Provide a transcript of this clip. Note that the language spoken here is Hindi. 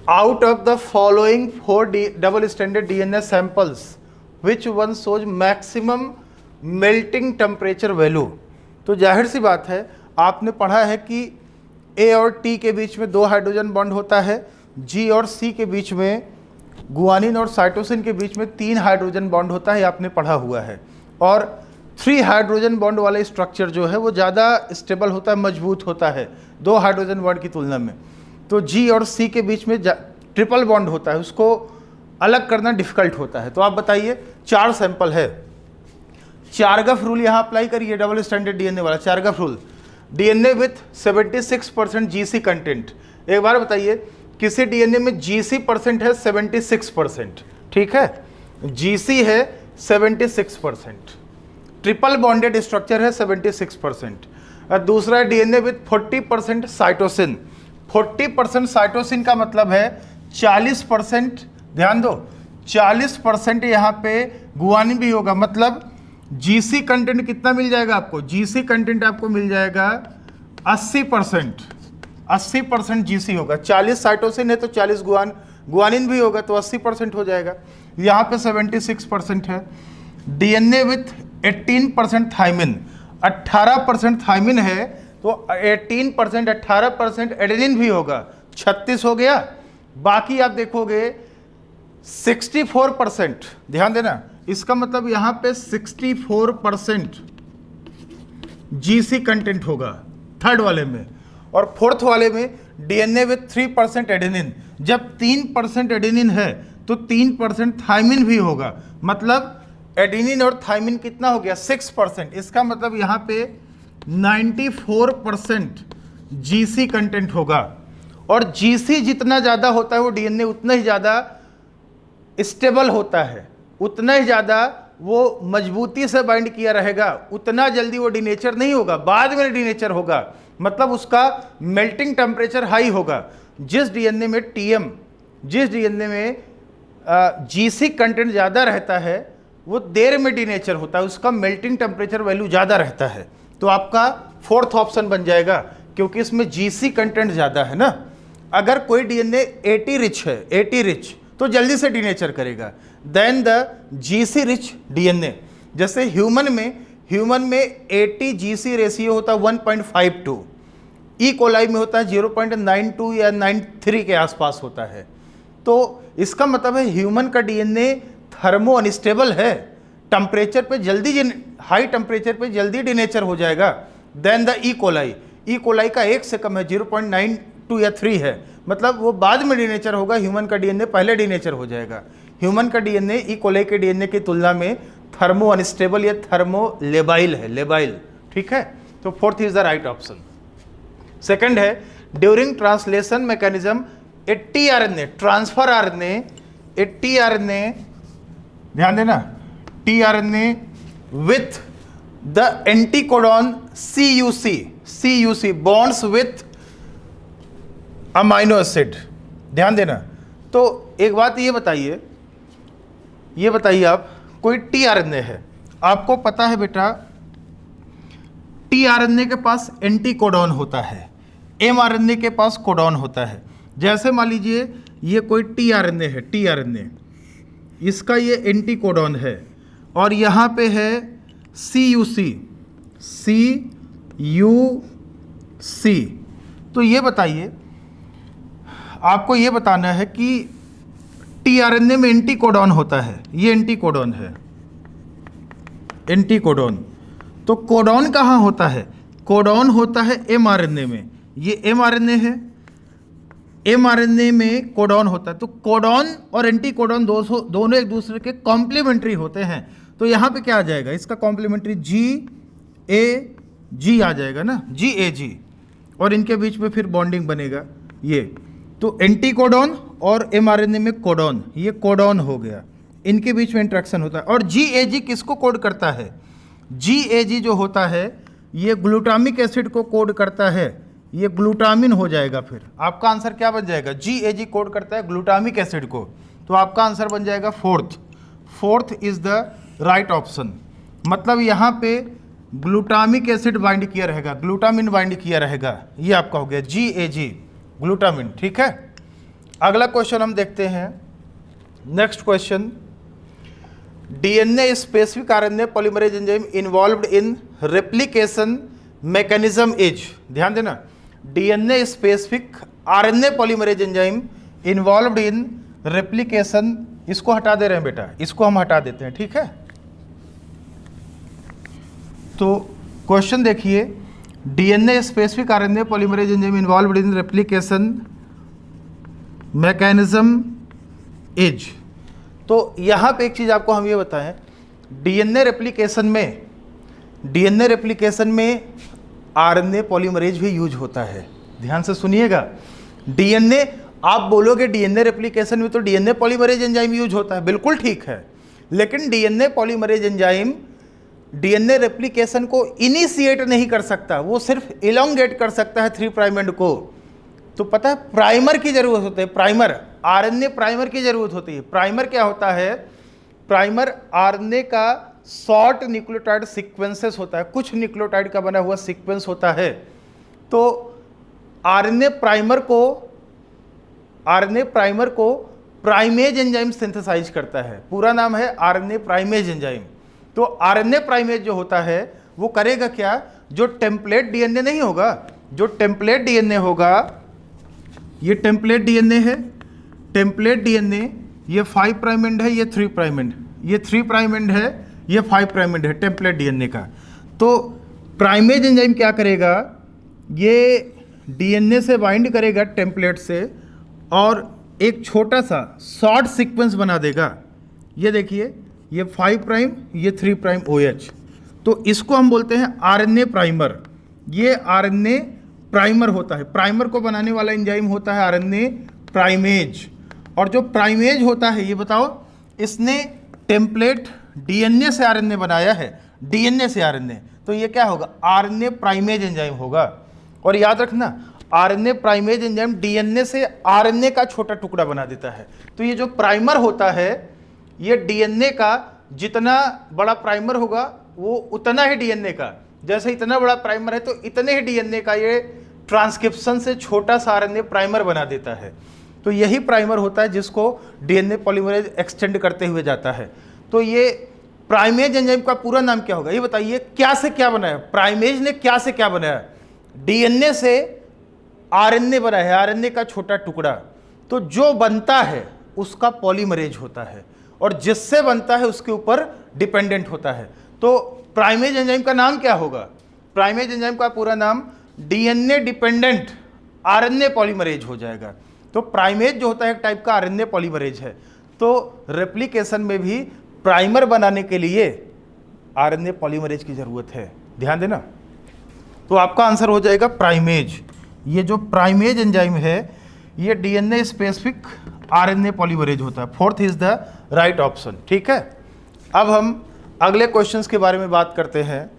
out of the following 4 double stranded DNA samples which one shows maximum melting temperature value। तो जाहिर सी बात है, आपने पढ़ा है कि A और T के बीच में 2 हाइड्रोजन बॉन्ड होता है, G और C के बीच में, गुआनिन और साइटोसिन के बीच में 3 हाइड्रोजन बॉन्ड होता है, आपने पढ़ा हुआ है। और 3 हाइड्रोजन बॉन्ड वाला स्ट्रक्चर जो है वो ज़्यादा स्टेबल होता है, मजबूत होता है 2 हाइड्रोजन बॉन्ड की तुलना में। तो G और C के बीच में ट्रिपल बॉन्ड होता है, उसको अलग करना डिफिकल्ट होता है। तो आप बताइए, 4 सैंपल है, चारगफ रूल यहाँ अप्लाई करिए, डबल स्टैंडर्ड डीएनए वाला Chargaff rule. DNA with 76% GC content. एक बार बताइए, किसी डीएनए में जीसी परसेंट है 76%, ठीक है, जीसी है 76%, ट्रिपल बॉन्डेड स्ट्रक्चर है 76%। और दूसरा डीएनए विथ 40% साइटोसिन। 40% साइटोसिन का मतलब है 40%, ध्यान दो, 40% यहाँ पे गुआनिन भी होगा, मतलब जीसी कंटेंट कितना मिल जाएगा आपको? जीसी कंटेंट आपको मिल जाएगा 80%, 80% जीसी होगा। 40 साइटोसिन है तो 40 गुआनिन भी होगा, तो 80% हो जाएगा। यहाँ पे 76% है। डीएनए विथ 18% थाइमिन, 18% थाइमिन है तो 18%, 18% एडेनिन भी होगा, 36 हो गया। बाकी आप देखोगे 64%, ध्यान देना, इसका मतलब यहां पे 64% जीसी कंटेंट होगा थर्ड वाले में। और फोर्थ वाले में डीएनए विथ 3% एडेनिन। जब 3% एडेनिन है तो 3% थाइमिन भी होगा, मतलब एडेनिन और थाइमिन कितना हो गया? 6%। इसका मतलब यहां पे 94% जीसी कंटेंट होगा। और जीसी जितना ज़्यादा होता है वो डीएनए उतना ही ज़्यादा स्टेबल होता है, उतना ही ज़्यादा वो मजबूती से बाइंड किया रहेगा, उतना जल्दी वो डीनेचर नहीं होगा, बाद में डीनेचर होगा, मतलब उसका मेल्टिंग टेम्परेचर हाई होगा। जिस डीएनए में टीएम, जिस डीएनए में जीसी कंटेंट ज़्यादा रहता है वो देर में डीनेचर होता है, उसका मेल्टिंग टेम्परेचर वैल्यू ज़्यादा रहता है। तो आपका फोर्थ ऑप्शन बन जाएगा, क्योंकि इसमें जीसी कंटेंट ज़्यादा है ना। अगर कोई डीएनए 80 रिच है, 80 रिच, तो जल्दी से डीनेचर करेगा then the GC rich DNA. जैसे ह्यूमन में 80 जीसी रेशियो होता है 1.52, ई कोलाई में होता है 0.92 या 93 के आसपास होता है। तो इसका मतलब है ह्यूमन का डीएनए थर्मो अनस्टेबल है, टेम्परेचर पे जल्दी, हाई टेम्परेचर पे जल्दी डीनेचर हो जाएगा then the E coli. E coli का 1 से कम है, 0.92 या 3 है, मतलब वो बाद में डीनेचर होगा, ह्यूमन का डीएनए पहले डीनेचर हो जाएगा। ह्यूमन का डीएनए ई कोलाई के डीएनए की तुलना में थर्मो अनस्टेबल या थर्मो लेबाइल है, लेबाइल, ठीक है। तो fourth is the right option. Second है, ड्यूरिंग ट्रांसलेशन मैकेनिज्म ए टीआरएनए, ट्रांसफर आरएनए, ए टीआरएनए, ध्यान देना, tRNA with the anticodon CUC bonds with amino acid, ध्यान देना। तो एक बात ये बताइए आप, कोई टीआरएनए है, आपको पता है बेटा टीआरएनए के पास एंटीकोडॉन होता है, एमआरएनए के पास कोडॉन होता है। जैसे मान लीजिए ये कोई टीआरएनए है, टीआरएनए, इसका ये एंटीकोडॉन है और यहाँ पे है CUC। तो ये बताइए, आपको ये बताना है कि टीआरएनए में एंटीकोडॉन होता है, ये एंटीकोडॉन है, एंटीकोडॉन। तो कोडॉन कहाँ होता है? कोडॉन होता है एमआरएनए में, ये एमआरएनए है, एमआरएनए में कोडॉन होता है। तो कोडॉन और एंटीकोडॉन दोनों एक दूसरे के कॉम्प्लीमेंट्री होते हैं। तो यहाँ पे क्या आ जाएगा? इसका कॉम्प्लीमेंट्री GAG आ जाएगा ना, GAG, और इनके बीच में फिर बॉन्डिंग बनेगा ये। तो एंटीकोडॉन और एमआरएनए में कोडॉन, ये कोडॉन हो गया, इनके बीच में इंट्रैक्शन होता है। और GAG किसको कोड करता है? GAG जो होता है ये ग्लूटामिक एसिड को कोड करता है, ये ग्लूटामिन हो जाएगा। फिर आपका आंसर क्या बन जाएगा? GAG कोड करता है ग्लूटामिक एसिड को, तो आपका आंसर बन जाएगा fourth is the right option. मतलब यहाँ पे ग्लूटामिक एसिड बाइंड किया रहेगा, ग्लूटामिन बाइंड किया रहेगा, ये आपका हो गया GAG, ग्लूटामिन, ठीक है। अगला क्वेश्चन हम देखते हैं। Next question, DNA specific RNA polymerase enzyme involved in replication mechanism is, ध्यान देना, DNA specific RNA polymerase enzyme involved इन रेप्लिकेशन, इसको हटा दे रहे हैं बेटा, इसको हम हटा देते हैं, ठीक है। तो क्वेश्चन देखिए, DNA specific RNA polymerase enzyme involved in replication mechanism is. तो यहाँ पे एक चीज़ आपको हम ये बताएं, डीएनए रेप्लिकेशन में आरएनए पॉलीमरेज भी यूज होता है। ध्यान से सुनिएगा, डीएनए, आप बोलोगे डीएनए रेप्लिकेशन में तो डीएनए पॉलीमरेज एंजाइम यूज होता है, बिल्कुल ठीक है, लेकिन DNA polymerase enzyme DNA replication को इनिशिएट नहीं कर सकता, वो सिर्फ इलोंगेट कर सकता है 3 प्राइम एंड को। तो पता है प्राइमर की जरूरत होती है, प्राइमर, आरएनए प्राइमर की जरूरत होती है। प्राइमर क्या होता है? प्राइमर आरएनए का शॉर्ट न्यूक्लियोटाइड सीक्वेंसेस होता है, कुछ न्यूक्लियोटाइड का बना हुआ सीक्वेंस होता है। तो आरएनए प्राइमर को प्राइमेज एंजाइम सिंथेसाइज करता है, पूरा नाम है आरएनए प्राइमेज एंजाइम। तो आरएनए प्राइमेज जो होता है वो करेगा क्या, जो टेम्पलेट डीएनए नहीं होगा, जो टेम्पलेट डीएनए होगा, ये टेम्पलेट डीएनए है, टेम्पलेट डीएनए, ये 5 प्राइम एंड है, ये 3 प्राइम एंड, ये 3 प्राइम एंड है, ये 5 प्राइम एंड है टेम्पलेट डीएनए का। तो प्राइमेज एंजाइम क्या करेगा, ये डीएनए से बाइंड करेगा टेम्पलेट से और एक छोटा सा शॉर्ट सीक्वेंस बना देगा। ये देखिए, ये 5 प्राइम, ये 3 प्राइम OH। तो इसको हम बोलते हैं आरएनए प्राइमर। ये आरएनए प्राइमर होता है, प्राइमर को बनाने वाला एंजाइम होता है आरएनए प्राइमेज। और जो प्राइमेज होता है, ये बताओ, इसने टेम्पलेट डीएनए से आरएनए बनाया है, डीएनए से आरएनए, तो ये क्या होगा, आरएनए प्राइमेज एंजाइम होगा। और याद रखना, आरएनए प्राइमेज एंजाइम डीएनए से आरएनए का छोटा टुकड़ा बना देता है। तो ये जो प्राइमर होता है, ये डीएनए का जितना बड़ा प्राइमर होगा वो उतना ही डीएनए का, जैसे इतना बड़ा प्राइमर है तो इतने ही डीएनए का ये ट्रांसक्रिप्शन से छोटा सा आरएनए प्राइमर बना देता है। तो यही प्राइमर होता है जिसको डीएनए पॉलीमरेज एक्सटेंड करते हुए जाता है। तो ये प्राइमेज एंजाइम का पूरा नाम क्या होगा, ये बताइए, क्या से क्या बनाया, प्राइमेज ने क्या से क्या बनाया, डीएनए से आरएनए बना है, आरएनए का छोटा टुकड़ा। तो जो बनता है उसका पॉलीमरेज होता है और जिससे बनता है उसके ऊपर डिपेंडेंट होता है। तो प्राइमेज एंजाइम का नाम क्या होगा, प्राइमेज एंजाइम का पूरा नाम डीएनए डिपेंडेंट आरएनए पॉलीमरेज हो जाएगा। तो प्राइमेज जो होता है एक टाइप का आरएनए पॉलीमरेज है। तो रेप्लिकेशन में भी प्राइमर बनाने के लिए आरएनए पॉलीमरेज की जरूरत है, ध्यान देना। तो आपका आंसर हो जाएगा प्राइमेज। ये जो प्राइमेज एंजाइम है ये डीएनए स्पेसिफिक आरएनए पॉलीमरेज होता है। 4th is the right option, ठीक है। अब हम अगले क्वेश्चंस के बारे में बात करते हैं।